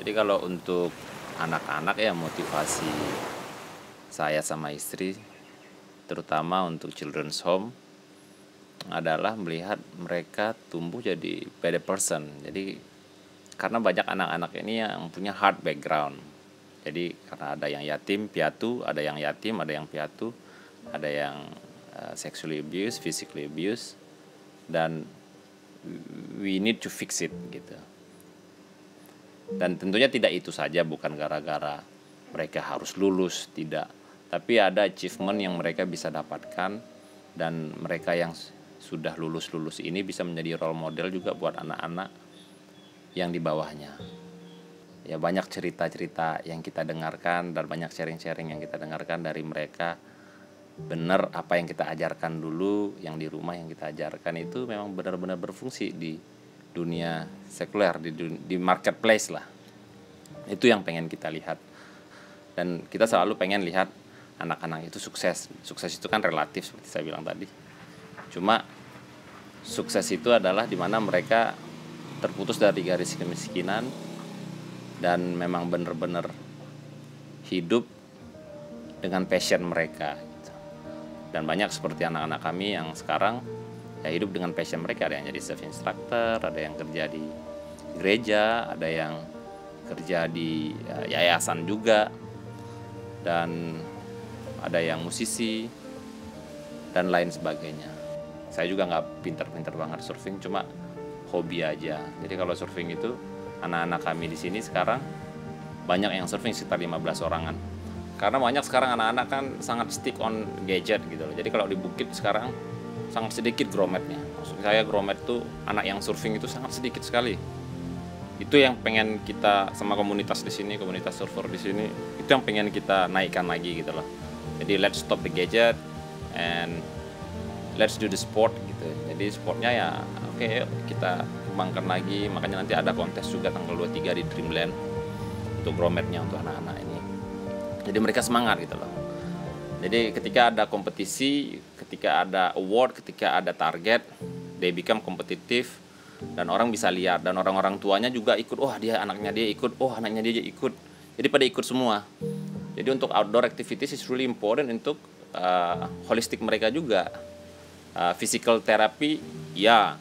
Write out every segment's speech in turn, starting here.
Jadi kalau untuk anak-anak ya motivasi saya sama istri, terutama untuk children's home, adalah melihat mereka tumbuh jadi better person. Jadi karena banyak anak-anak ini yang punya hard background. Jadi karena ada yang yatim piatu, ada yang yatim, ada yang piatu, ada yang sexually abuse, physically abuse, dan we need to fix it gitu. Dan tentunya tidak itu saja, bukan gara-gara mereka harus lulus, tidak. Tapi ada achievement yang mereka bisa dapatkan, dan mereka yang sudah lulus ini bisa menjadi role model juga buat anak-anak yang di bawahnya. Ya banyak cerita-cerita yang kita dengarkan dan banyak sharing-sharing yang kita dengarkan dari mereka. Benar apa yang kita ajarkan dulu, yang di rumah yang kita ajarkan itu memang benar-benar berfungsi di dunia sekuler, di marketplace lah. Itu yang pengen kita lihat. Dan kita selalu pengen lihat anak-anak itu sukses. Sukses itu kan relatif seperti saya bilang tadi. Cuma sukses itu adalah di mana mereka terputus dari garis kemiskinan dan memang benar-benar hidup dengan passion mereka gitu. Dan banyak seperti anak-anak kami yang sekarang ya hidup dengan passion mereka. Ada yang jadi self instructor, ada yang kerja di gereja, ada yang kerja di yayasan juga, dan ada yang musisi dan lain sebagainya. Saya juga nggak pinter-pinter banget surfing, cuma hobi aja. Jadi kalau surfing itu anak-anak kami di sini sekarang banyak yang surfing sekitar 15 orangan. Karena banyak sekarang anak-anak kan sangat stick on gadget gitu loh. Jadi kalau di bukit sekarang sangat sedikit grometnya. Maksud saya gromet tuh anak yang surfing itu sangat sedikit sekali. Itu yang pengen kita sama komunitas di sini, komunitas surfer di sini, itu yang pengen kita naikkan lagi gitu loh. Jadi let's stop the gadget and let's do the sport gitu. Jadi sportnya ya oke, yuk kita kembangkan lagi. Makanya nanti ada kontes juga tanggal 23 di Dreamland untuk grometnya untuk anak-anak ini. Jadi mereka semangat gitu loh. Jadi ketika ada kompetisi, ketika ada award, ketika ada target, they become kompetitif dan orang bisa lihat, dan orang-orang tuanya juga ikut. Oh dia anaknya dia ikut, oh anaknya dia ikut. Jadi pada ikut semua. Jadi untuk outdoor activities is really important untuk holistik mereka juga. Physical therapy ya,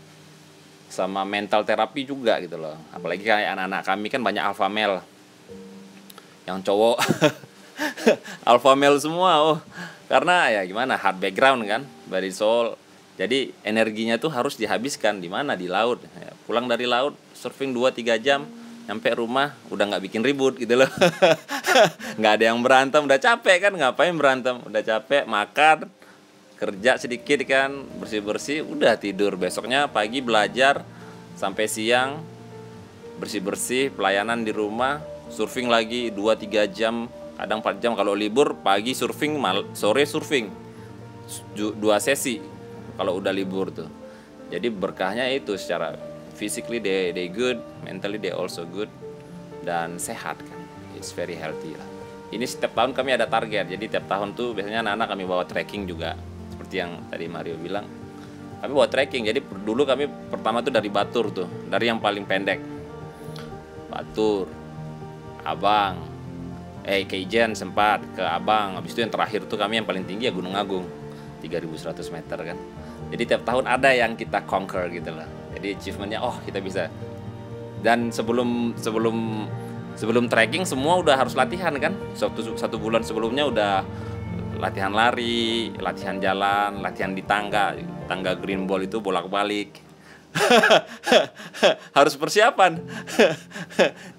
sama mental therapy juga gitu loh. Apalagi kayak anak-anak kami kan banyak alpha male, yang cowok alpha male semua. Oh karena ya gimana, hard background kan, body soul. Jadi energinya tuh harus dihabiskan di mana, di laut ya, pulang dari laut surfing 2-3 jam, nyampe rumah udah nggak bikin ribut gitu loh. Nggak ada yang berantem, udah capek kan, ngapain berantem, udah capek makan, kerja sedikit kan, bersih-bersih, udah tidur. Besoknya pagi belajar sampai siang, bersih-bersih, pelayanan di rumah, surfing lagi 2-3 jam, kadang 4 jam kalau libur. Pagi surfing, sore surfing, 2 sesi kalau udah libur tuh. Jadi berkahnya itu secara physically they good, mentally they also good, dan sehat kan, it's very healthy lah. Ini setiap tahun kami ada target. Jadi tiap tahun tuh biasanya anak-anak kami bawa trekking juga, seperti yang tadi Mario bilang, kami bawa trekking. Jadi dulu kami pertama tuh dari Batur tuh, dari yang paling pendek, Batur, Abang, Keijen sempat ke Abang. Habis itu yang terakhir tuh kami yang paling tinggi ya Gunung Agung, 3.100 meter kan. Jadi tiap tahun ada yang kita conquer gitu loh. Jadi achievementnya oh kita bisa. Dan sebelum trekking semua udah harus latihan kan. Satu bulan sebelumnya udah latihan lari, latihan jalan, latihan di tangga green ball itu bolak-balik. Harus persiapan.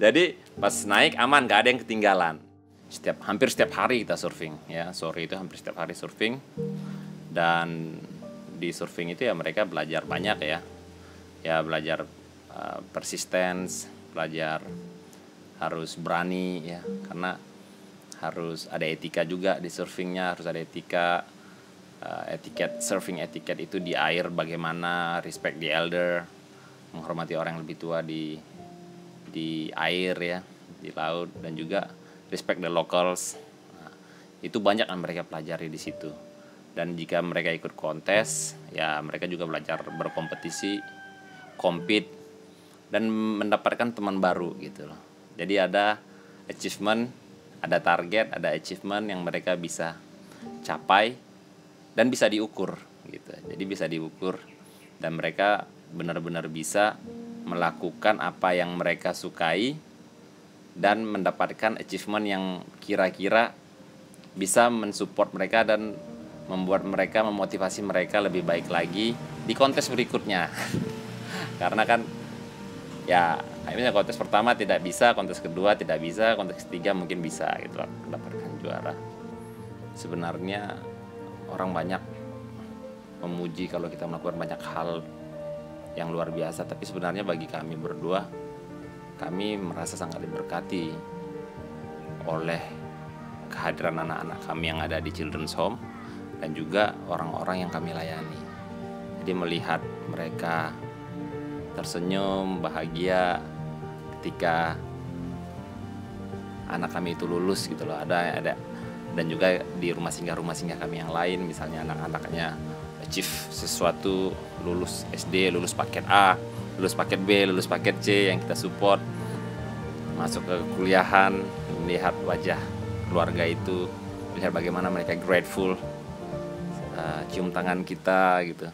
Jadi pas naik aman, gak ada yang ketinggalan. Hampir setiap hari kita surfing ya. Sore itu hampir setiap hari surfing. Dan di surfing itu ya mereka belajar banyak ya. Ya belajar persistence, belajar harus berani ya, karena harus ada etika juga di surfingnya, harus ada etika, surfing etiket itu di air bagaimana, respect the elder, menghormati orang yang lebih tua di air ya, di laut, dan juga respect the locals. Nah, itu banyak yang mereka pelajari di situ. Dan jika mereka ikut kontes, ya mereka juga belajar berkompetisi, compete, dan mendapatkan teman baru gitu loh. Jadi ada achievement, ada target, ada achievement yang mereka bisa capai dan bisa diukur gitu. Jadi bisa diukur dan mereka benar-benar bisa melakukan apa yang mereka sukai dan mendapatkan achievement yang kira-kira bisa mensupport mereka dan membuat mereka, memotivasi mereka lebih baik lagi di kontes berikutnya. Karena kan ya misalnya kontes pertama tidak bisa, kontes kedua tidak bisa, kontes ketiga mungkin bisa gitu mendapatkan juara. Sebenarnya orang banyak memuji kalau kita melakukan banyak hal yang luar biasa, tapi sebenarnya bagi kami berdua, kami merasa sangat diberkati oleh kehadiran anak-anak kami yang ada di Children's Home dan juga orang-orang yang kami layani. Jadi melihat mereka tersenyum, bahagia ketika anak kami itu lulus gitu loh. Ada dan juga di rumah singgah kami yang lain, misalnya anak-anaknya achieve sesuatu, lulus SD, lulus paket A, lulus paket B, lulus paket C yang kita support, masuk ke kuliahan, melihat wajah keluarga itu, melihat bagaimana mereka grateful, cium tangan kita gitu.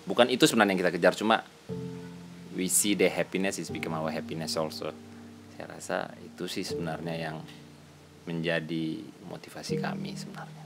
Bukan itu sebenarnya yang kita kejar, cuma we see the happiness is become our happiness also. Saya rasa itu sih sebenarnya yang menjadi motivasi kami sebenarnya.